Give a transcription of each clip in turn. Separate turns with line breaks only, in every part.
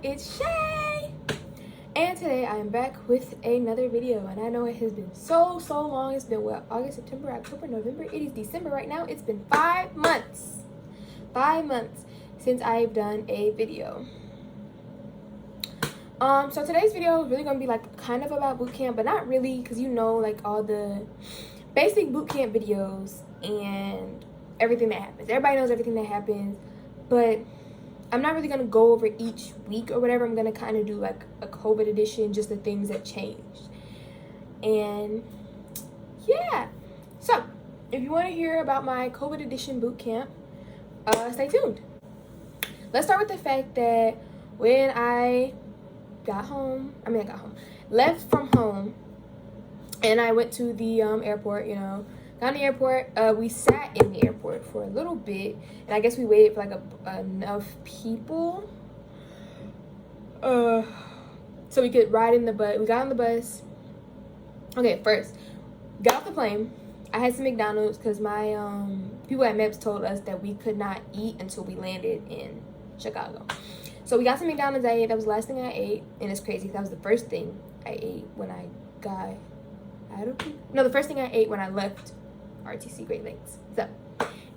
it's Shay, and today I am back with another video. And I know it has been so long. It's been what, August, September, October, November. It is December right now. It's been 5 months since I've done a video. So today's video is really gonna be like kind of about boot camp, but not really, because you know, like all the basic boot camp videos and everything that happens. Everybody knows everything that happens, but I'm not really gonna go over each week or whatever. I'm gonna kind of do like a COVID edition, just the things that changed. And yeah, so if you want to hear about my COVID edition boot camp, stay tuned. Let's start with the fact that when I left from home, and I went to the airport, got in the airport. We sat in the airport for a little bit, and I guess we waited for like enough people so we could ride in the bus. We got on the bus. Okay, first, got off the plane. I had some McDonald's because my people at MEPS told us that we could not eat until we landed in Chicago. So we got some McDonald's. I ate. That was the last thing I ate, and it's crazy. That was the first thing I ate when I got. The first thing I ate when I left RTC Great Lakes. So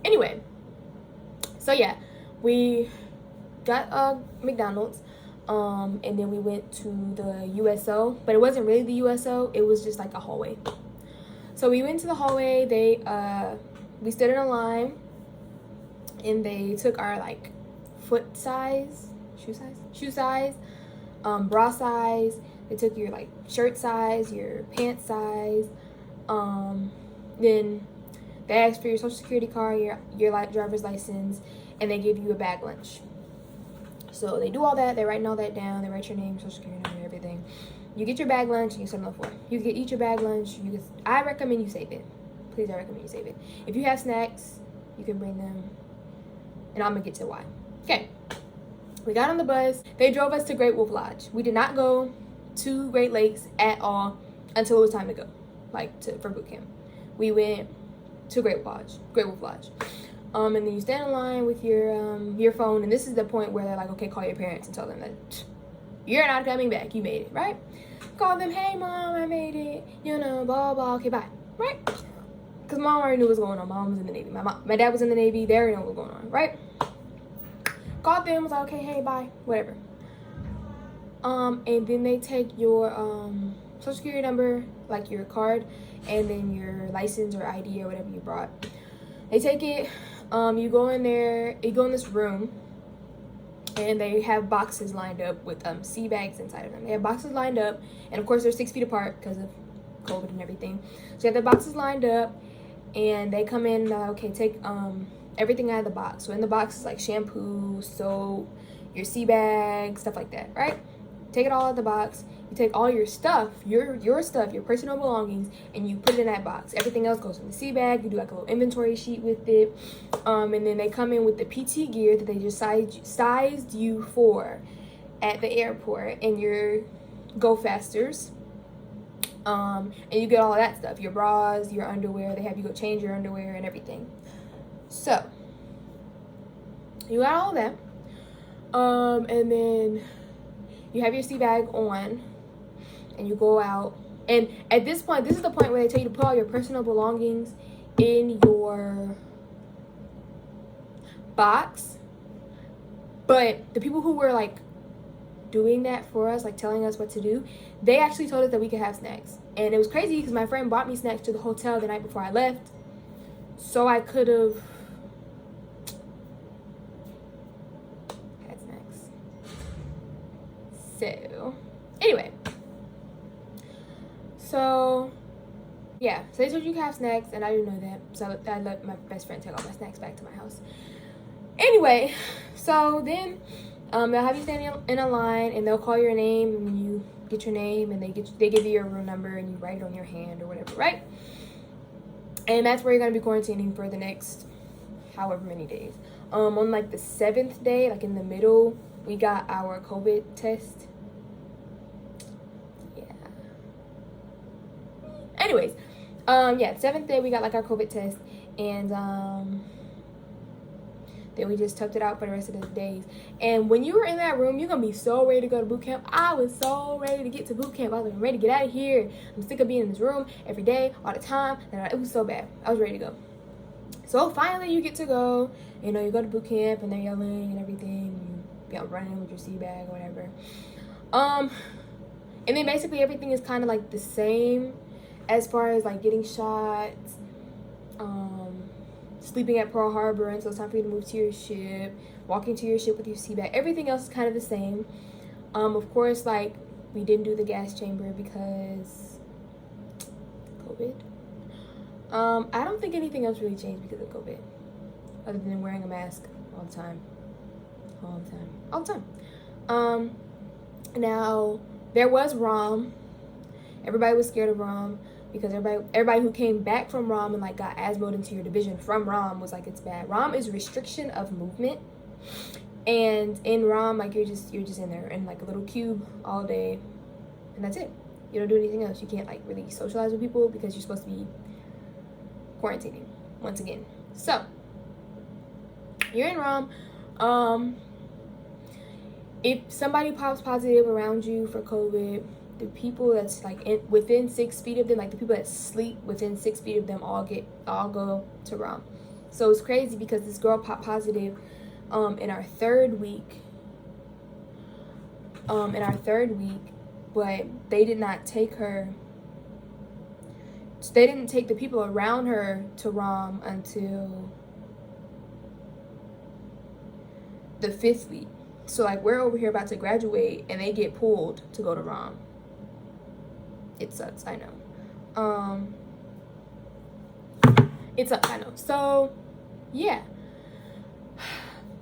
anyway, so yeah, we got McDonald's, and then we went to the USO, but it wasn't really the USO. It was just like a hallway. So we went to the hallway. We stood in a line, and they took our like foot size, shoe size, bra size. They took your like shirt size, your pants size. Then they asked for your social security card, your driver's license, and they give you a bag lunch. So they do all that. They write all that down. They write your name, social security number, everything. You get your bag lunch and you sit on the floor. You can eat your bag lunch. I recommend you save it. Please, I recommend you save it. If you have snacks, you can bring them. And I'm gonna get to why. Okay. We got on the bus. They drove us to Great Wolf Lodge. We did not go to Great Lakes at all until it was time to go, for boot camp. We went to Great Wolf Lodge. And then you stand in line with your phone, and this is the point where they're like, okay, call your parents and tell them that you're not coming back. You made it, right? Call them, hey mom, I made it. Blah blah blah. Okay, bye, right? Because mom already knew what was going on. Mom was in the Navy. My dad was in the Navy. They already know what was going on, right? Called them, was like, okay, hey, bye, whatever. And then they take your social security number, like your card, and then your license or ID or whatever you brought. They take it. You go in there. You go in this room, and they have boxes lined up with sea bags inside of them. They have boxes lined up, and of course they're 6 feet apart because of COVID and everything. So you have the boxes lined up, and they come in. Okay, take everything out of the box. So in the box is like shampoo, soap, your sea bag, stuff like that, right? Take it all out of the box. You take all your stuff, your stuff, your personal belongings, and you put it in that box. Everything else goes in the sea bag. You do like a little inventory sheet with it. And then they come in with the PT gear that they just sized you for at the airport, and your Go Fasters. And you get all of that stuff, your bras, your underwear. They have you go change your underwear and everything. So you got all of that. And then you have your sea bag on, and you go out. And at this point, this is the point where they tell you to put all your personal belongings in your box. But the people who were like doing that for us, like telling us what to do, they actually told us that we could have snacks. And it was crazy because my friend brought me snacks to the hotel the night before I left, so I could have had snacks. So anyway, so yeah, so they told you could have snacks, and I didn't know that, so I let my best friend take all my snacks back to my house. Anyway, so then they'll have you standing in a line, and they'll call your name, and you get your name, and they give you your room number, and you write it on your hand or whatever, right? And that's where you're gonna be quarantining for the next however many days. On like the 7th day, like in the middle, we got our COVID test. Yeah. Anyways, 7th day we got like our COVID test, and Then we just toughed it out for the rest of the days. And when you were in that room, you're gonna be so ready to go to boot camp. I was so ready to get to boot camp. I was ready to get out of here. I'm sick of being in this room every day, all the time. And it was so bad. I was ready to go. So finally you get to go. You know, you go to boot camp and they're yelling and everything. You get running with your sea bag or whatever. And then basically everything is kind of like the same as far as like getting shots, sleeping at Pearl Harbor until it's time for you to move to your ship, walking to your ship with your sea bag. Everything else is kind of the same. Of course, like, we didn't do the gas chamber because COVID. I don't think anything else really changed because of COVID, other than wearing a mask all the time. Now, there was ROM. Everybody was scared of ROM because everybody who came back from ROM and like got asthma into your division from ROM was like, it's bad. ROM is restriction of movement, and in ROM, like, you're just in there in like a little cube all day, and that's it. You don't do anything else. You can't like really socialize with people because you're supposed to be quarantining once again. So you're in ROM. If somebody pops positive around you for COVID, the people that's like within 6 feet of them, like the people that sleep within 6 feet of them, all go to ROM. So it's crazy because this girl popped positive in our third week. But they did not take her. They didn't take the people around her to ROM until the 5th week. So like, we're over here about to graduate and they get pulled to go to ROM. It sucks, I know. It sucks, I know. So yeah,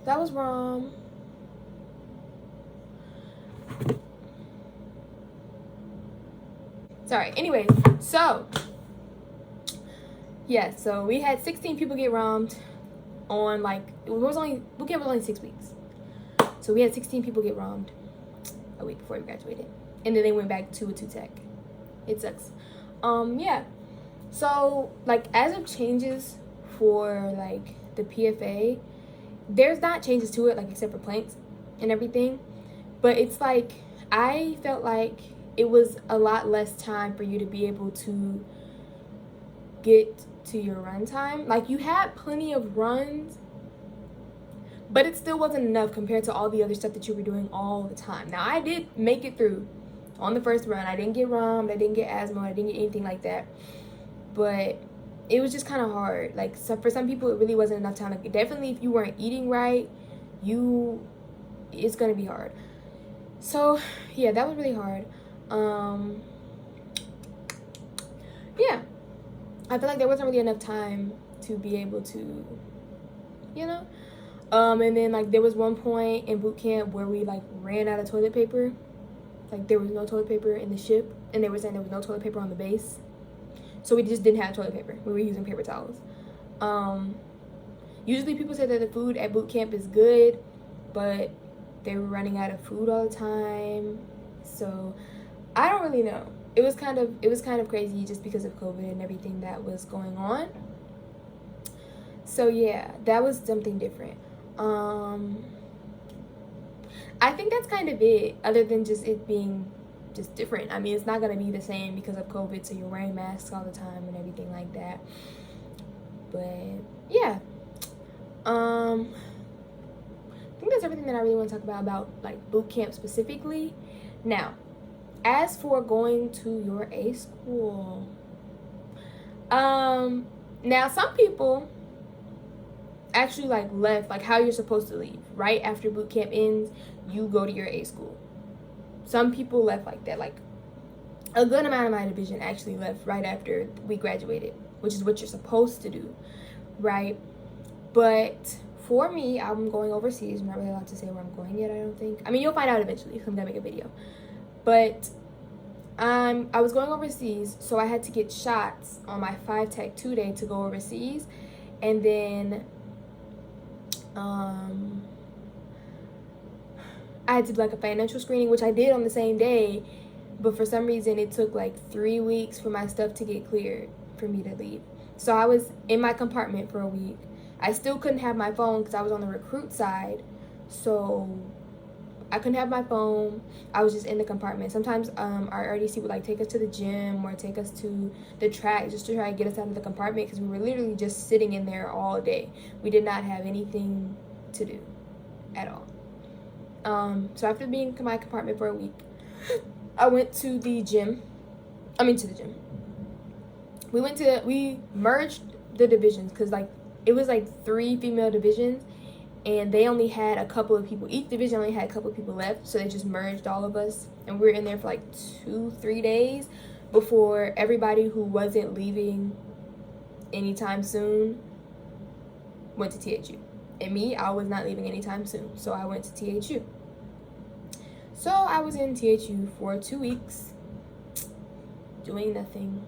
that was ROM. Sorry. Anyways, so yeah, so we had 16 people get ROM'd on like, boot camp was only 6 weeks. So we had 16 people get ROM'd a week before we graduated. And then they went back to a 2-tech. It sucks. Yeah. So, like, as of changes for, like, the PFA, there's not changes to it, like, except for planks and everything. But it's like, I felt like it was a lot less time for you to be able to get to your run time. Like, you had plenty of runs, but it still wasn't enough compared to all the other stuff that you were doing all the time. Now, I did make it through on the first run. I didn't get ROM, I didn't get asthma, I didn't get anything like that. But it was just kind of hard. Like, so for some people, it really wasn't enough time. Like, definitely if you weren't eating right, it's going to be hard. So, yeah, that was really hard. Yeah. I feel like there wasn't really enough time to be able to, you know? And then, like, there was one point in boot camp where we, like, ran out of toilet paper. Like, there was no toilet paper in the ship, and they were saying there was no toilet paper on the base. So we just didn't have toilet paper. We were using paper towels. Usually people say that the food at boot camp is good, but they were running out of food all the time. So I don't really know. It was kind of crazy just because of COVID and everything that was going on. So yeah, that was something different. I think that's kind of it, other than just it being just different. I mean, it's not going to be the same because of COVID, so you're wearing masks all the time and everything like that. But yeah, I think that's everything that I really want to talk about like boot camp specifically. Now, as for going to your A school, now some people actually like left like how you're supposed to leave. Right after boot camp ends, you go to your A school. Some people left like that. Like, a good amount of my division actually left right after we graduated, which is what you're supposed to do, right? But for me, I'm going overseas. I'm not really allowed to say where I'm going yet, I don't think. I mean, you'll find out eventually because I'm gonna make a video. But I was going overseas, so I had to get shots on my 5-tech 2-day to go overseas. And then I had to do like a financial screening, which I did on the same day, but for some reason it took like 3 weeks for my stuff to get cleared for me to leave. So I was in my compartment for a week. I still couldn't have my phone because I was on the recruit side. So I couldn't have my phone. I was just in the compartment. Sometimes our RDC would like take us to the gym or take us to the track just to try to get us out of the compartment, because we were literally just sitting in there all day. We did not have anything to do at all. So after being in my compartment for a week, I went to the gym. We merged the divisions, because like it was like 3 female divisions, and they only had a couple of people. Each division only had a couple of people left, so they just merged all of us, and we were in there for like 2-3 days before everybody who wasn't leaving anytime soon went to THU. And me, I was not leaving anytime soon, so I went to THU. So I was in THU for 2 weeks, doing nothing,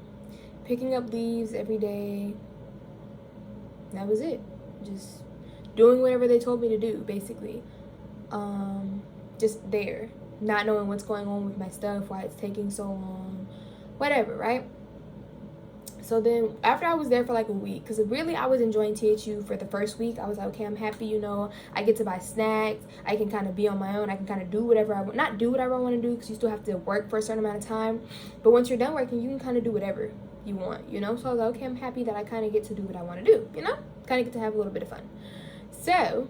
picking up leaves every day. That was it. Just doing whatever they told me to do, basically. Just there, not knowing what's going on with my stuff, why it's taking so long, whatever, right? So then after I was there for like a week, because really I was enjoying THU for the first week. I was like, okay, I'm happy, you know, I get to buy snacks, I can kind of be on my own, I can kind of do whatever I want, not do whatever I want to do, because you still have to work for a certain amount of time, but once you're done working, you can kind of do whatever you want, you know. So I was like, okay, I'm happy that I kind of get to do what I want to do, you know, kind of get to have a little bit of fun. So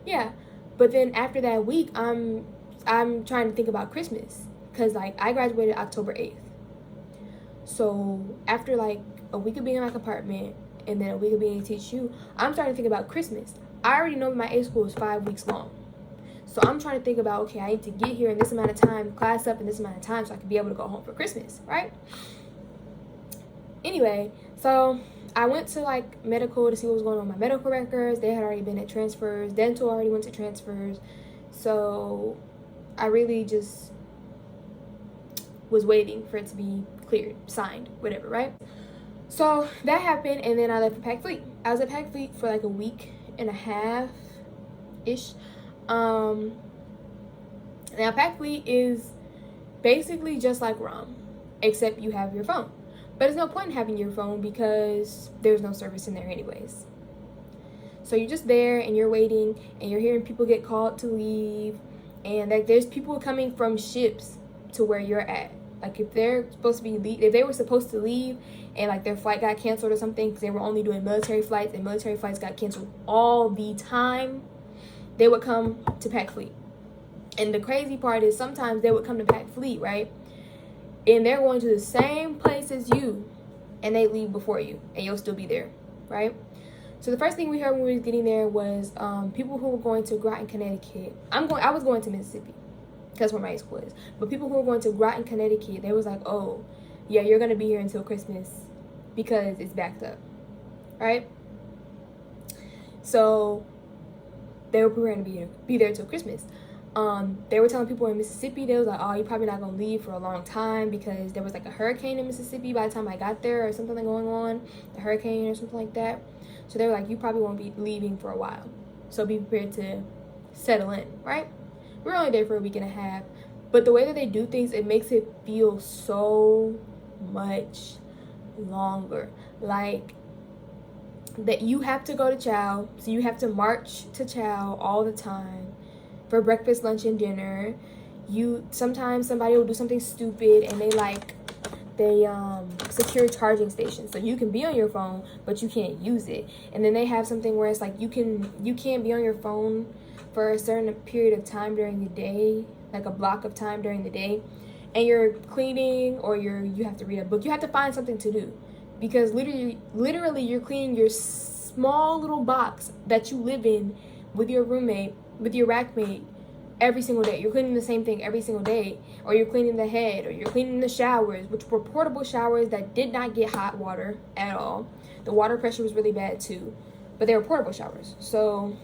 yeah, but then after that week, I'm trying to think about Christmas, because like I graduated October 8th. So after like a week of being in my compartment and then a week of being at THU, I'm starting to think about Christmas. I already know that my A school is 5 weeks long. So I'm trying to think about, okay, I need to get here in this amount of time, class up in this amount of time, so I can be able to go home for Christmas, right? Anyway, so I went to like medical to see what was going on with my medical records. They had already been at transfers. Dental already went to transfers. So I really just was waiting for it to be cleared, signed, whatever, right? So that happened, and then I left for Pac Fleet. I was at Pac Fleet for like a week and a half ish. Now Pac Fleet is basically just like ROM, except you have your phone. But there's no point in having your phone because there's no service in there anyways. So you're just there and you're waiting and you're hearing people get called to leave, and like there's people coming from ships to where you're at. Like if they're supposed to be if they were supposed to leave and like their flight got canceled or something, because they were only doing military flights and military flights got canceled all the time, they would come to Pac Fleet. And the crazy part is sometimes they would come to Pac Fleet, right? And they're going to the same place as you, and they leave before you, and you'll still be there, right? So the first thing we heard when we were getting there was people who were going to Groton, Connecticut. I was going to Mississippi, because where my high school is. But people who were going to Groton, Connecticut, they was like, oh, yeah, you're going to be here until Christmas because it's backed up, right? So they were preparing to be there till Christmas. They were telling people in Mississippi, they was like, oh, you're probably not going to leave for a long time because there was like a hurricane in Mississippi by the time I got there, or something going on, a hurricane or something like that. So they were like, you probably won't be leaving for a while. So be prepared to settle in, right? We were only there for a week and a half. But the way that they do things, it makes it feel so much longer. Like that you have to go to Chow, so you have to march to Chow all the time for breakfast, lunch, and dinner. Sometimes somebody will do something stupid and they secure charging stations, so you can be on your phone but you can't use it. And then they have something where it's like you can't be on your phone for a certain period of time during the day, like a block of time during the day, and you're cleaning or you have to read a book. You have to find something to do, because literally you're cleaning your small little box that you live in with your roommate, with your rackmate, every single day. You're cleaning the same thing every single day, or you're cleaning the head, or you're cleaning the showers, which were portable showers that did not get hot water at all. The water pressure was really bad too, but they were portable showers. So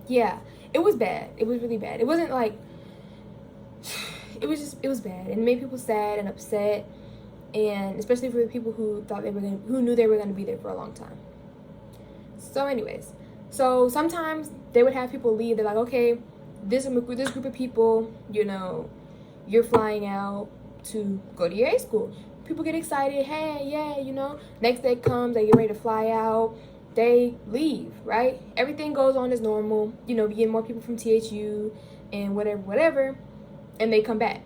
yeah, it was bad. It was really bad. It wasn't like, it was bad, and it made people sad and upset, and especially for the people who knew they were gonna be there for a long time. So anyways, so sometimes they would have people leave. They're like, okay, this group of people, you know, you're flying out to go to your A school. people get excited. Hey, yeah, you know. Next day comes, they get ready to fly out. They leave, right? Everything goes on as normal. You know, we get more people from THU and whatever, and they come back.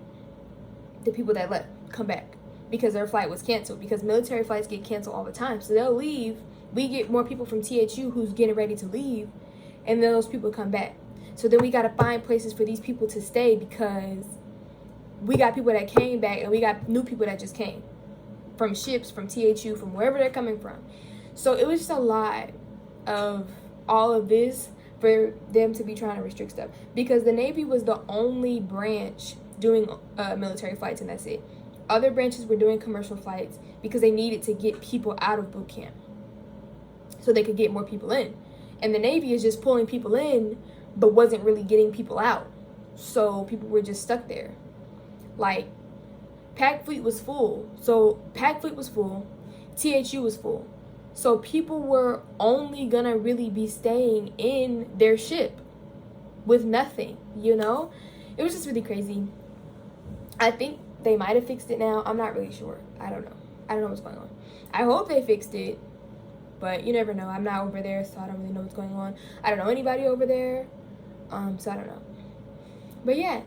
The people that left come back because their flight was canceled, because military flights get canceled all the time. So they'll leave. We get more people from THU who's getting ready to leave, and then those people come back. So then we got to find places for these people to stay, because we got people that came back and we got new people that just came from ships, from THU, from wherever they're coming from. So it was just a lot of all of this for them to be trying to restrict stuff, because the Navy was the only branch doing military flights, and that's it. Other branches were doing commercial flights because they needed to get people out of boot camp so they could get more people in. And the Navy is just pulling people in but wasn't really getting people out. So people were just stuck there. Like, Pac Fleet was full. So Pac Fleet was full. THU was full. So people were only gonna really be staying in their ship with nothing, you know? It was just really crazy. I think they might have fixed it now. I'm not really sure. I don't know what's going on. I hope they fixed it, but you never know. I'm not over there, so I don't really know what's going on. I don't know anybody over there, so I don't know. But yeah,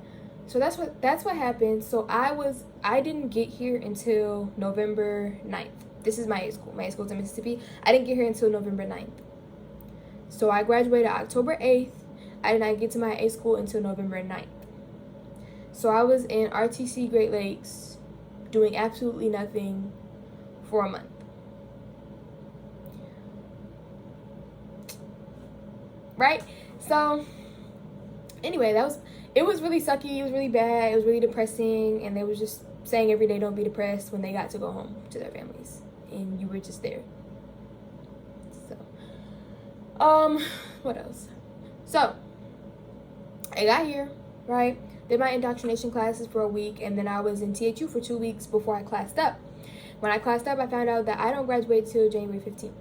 so that's what happened. So I didn't get here until November 9th. This is my A school. My A school's in Mississippi. I didn't get here until November 9th. So I graduated October 8th. I did not get to my A school until November 9th. So I was in RTC Great Lakes doing absolutely nothing for a month. Right? So anyway, it was really sucky. It was really bad. It was really depressing. And they was just saying every day, don't be depressed, when they got to go home to their families. And you were just there. So, what else? So, I got here, right? Did my indoctrination classes for a week, and then I was in THU for 2 weeks before I classed up. When I classed up, I found out that I don't graduate till January 15th,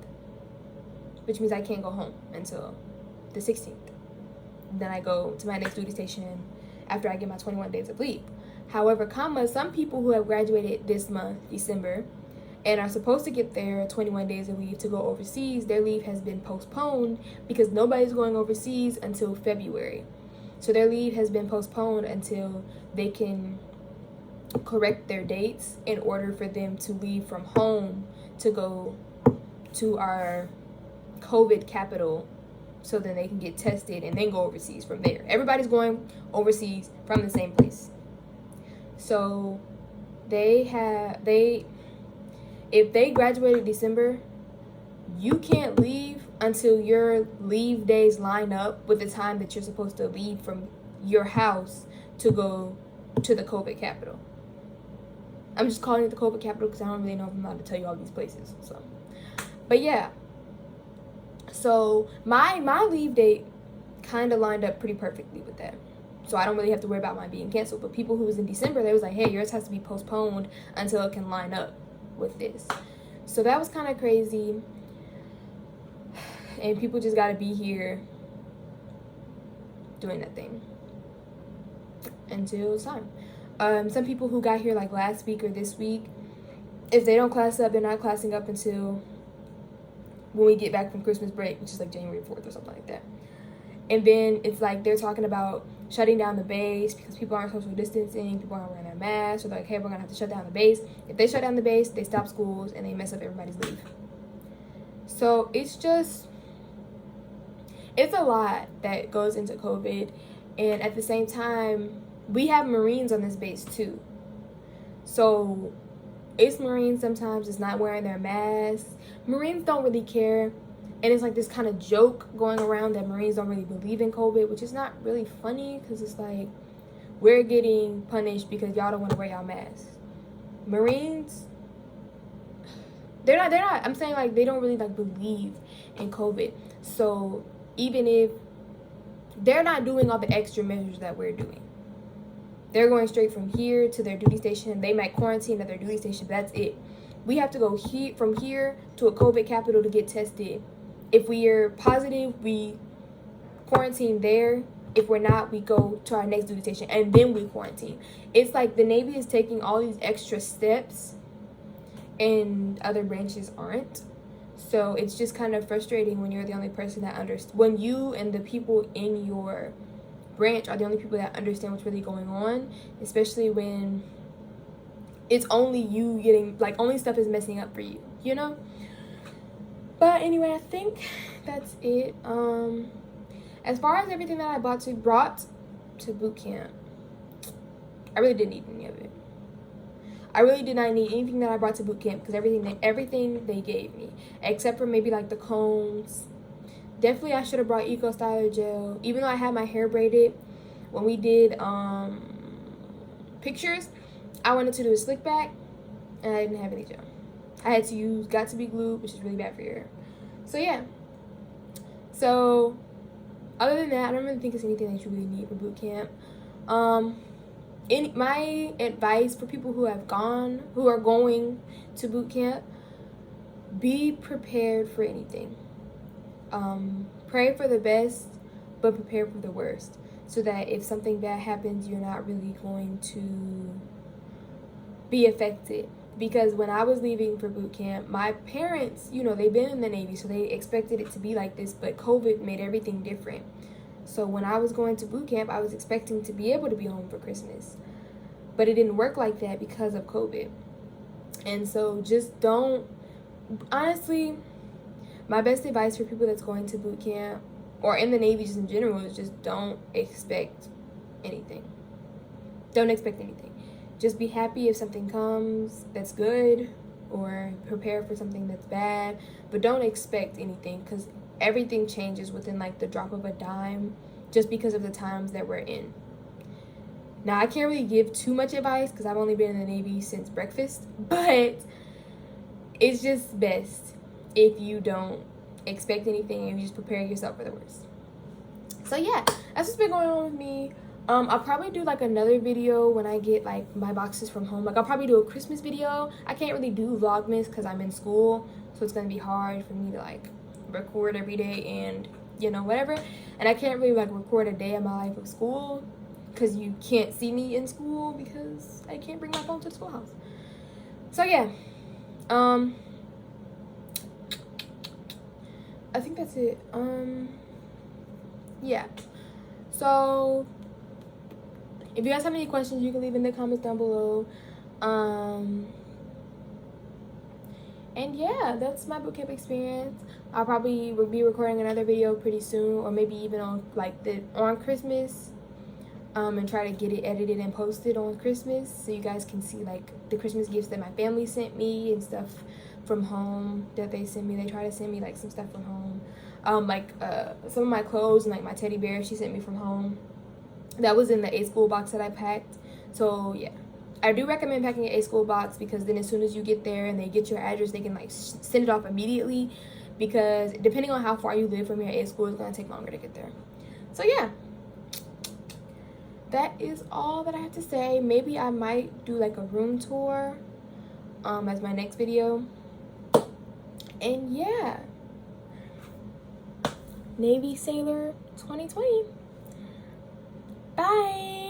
which means I can't go home until the 16th. Then I go to my next duty station after I get my 21 days of leave. However, some people who have graduated this month, December, and are supposed to get their 21 days of leave to go overseas, their leave has been postponed because nobody's going overseas until February. So their leave has been postponed until they can correct their dates in order for them to leave from home to go to our COVID capital, so then they can get tested and then go overseas from there. Everybody's going overseas from the same place. So if they graduated December, you can't leave until your leave days line up with the time that you're supposed to leave from your house to go to the COVID capital. I'm just calling it the COVID capital because I don't really know if I'm allowed to tell you all these places. So, but yeah. So my leave date kind of lined up pretty perfectly with that. So I don't really have to worry about mine being canceled. But people who was in December, they was like, hey, yours has to be postponed until it can line up with this. So that was kind of crazy. And people just got to be here doing that thing until it's time. Some people who got here like last week or this week, if they don't class up, they're not classing up until when we get back from Christmas break, which is like January 4th or something like that. And then it's like they're talking about shutting down the base because people aren't social distancing, people aren't wearing their masks. So they're like, hey, we're going to have to shut down the base. If they shut down the base, they stop schools and they mess up everybody's leave. So it's a lot that goes into COVID. And at the same time, we have Marines on this base too. So it's Marines sometimes is not wearing their masks. Marines don't really care. And it's like this kind of joke going around that Marines don't really believe in COVID, which is not really funny because it's like we're getting punished because y'all don't want to wear y'all masks. Marines, they're not, I'm saying like they don't really like believe in COVID. So even if they're not doing all the extra measures that we're doing, they're going straight from here to their duty station. They might quarantine at their duty station, but that's it. We have to go from here to a COVID capital to get tested. If we are positive, we quarantine there. If we're not, we go to our next duty station and then we quarantine. It's like the Navy is taking all these extra steps and other branches aren't. So it's just kind of frustrating when you're the only person that when you and the people in your branch are the only people that understand what's really going on, especially when it's only you getting, like, only stuff is messing up for you, you know? But anyway, I think that's it. As far as everything that I brought to boot camp, I really didn't need any of it. I really did not need anything that I brought to boot camp, because everything they gave me, except for maybe like the combs. Definitely I should have brought Eco Styler gel. Even though I had my hair braided, when we did pictures, I wanted to do a slick back, and I didn't have any gel. I had to use Got2b glue, which is really bad for your hair. So yeah. So other than that, I don't really think it's anything that you really need for boot camp. My advice for people who are going to boot camp: be prepared for anything. Pray for the best, but prepare for the worst, so that if something bad happens, you're not really going to be affected. Because when I was leaving for boot camp, my parents, they've been in the Navy, so they expected it to be like this, but COVID made everything different. So when I was going to boot camp, I was expecting to be able to be home for Christmas, but it didn't work like that because of COVID. And so honestly, my best advice for people that's going to boot camp or in the Navy just in general is just don't expect anything. Don't expect anything. Just be happy if something comes that's good, or prepare for something that's bad, but don't expect anything, because everything changes within like the drop of a dime, just because of the times that we're in. Now, I can't really give too much advice because I've only been in the Navy since breakfast, but it's just best if you don't expect anything and you just prepare yourself for the worst. So yeah, that's what's been going on with me. I'll probably do like another video when I get like my boxes from home. Like, I'll probably do a Christmas video. I can't really do Vlogmas because I'm in school, so it's gonna be hard for me to like record every day and whatever. And I can't really like record a day of my life of school because you can't see me in school because I can't bring my phone to the schoolhouse. So yeah, I think that's it. Yeah. So if you guys have any questions, you can leave in the comments down below. And yeah, that's my boot camp experience. I'll probably be recording another video pretty soon, or maybe even on Christmas, and try to get it edited and posted on Christmas, so you guys can see like the Christmas gifts that my family sent me and stuff from home that they sent me. They try to send me like some stuff from home, some of my clothes and like my teddy bear she sent me from home. That was in the A-School box that I packed. So yeah, I do recommend packing an A-School box, because then as soon as you get there and they get your address, they can like send it off immediately, because depending on how far you live from your A-School, it's going to take longer to get there. So yeah, that is all that I have to say. Maybe I might do like a room tour as my next video. And yeah, Navy Sailor 2020. Bye.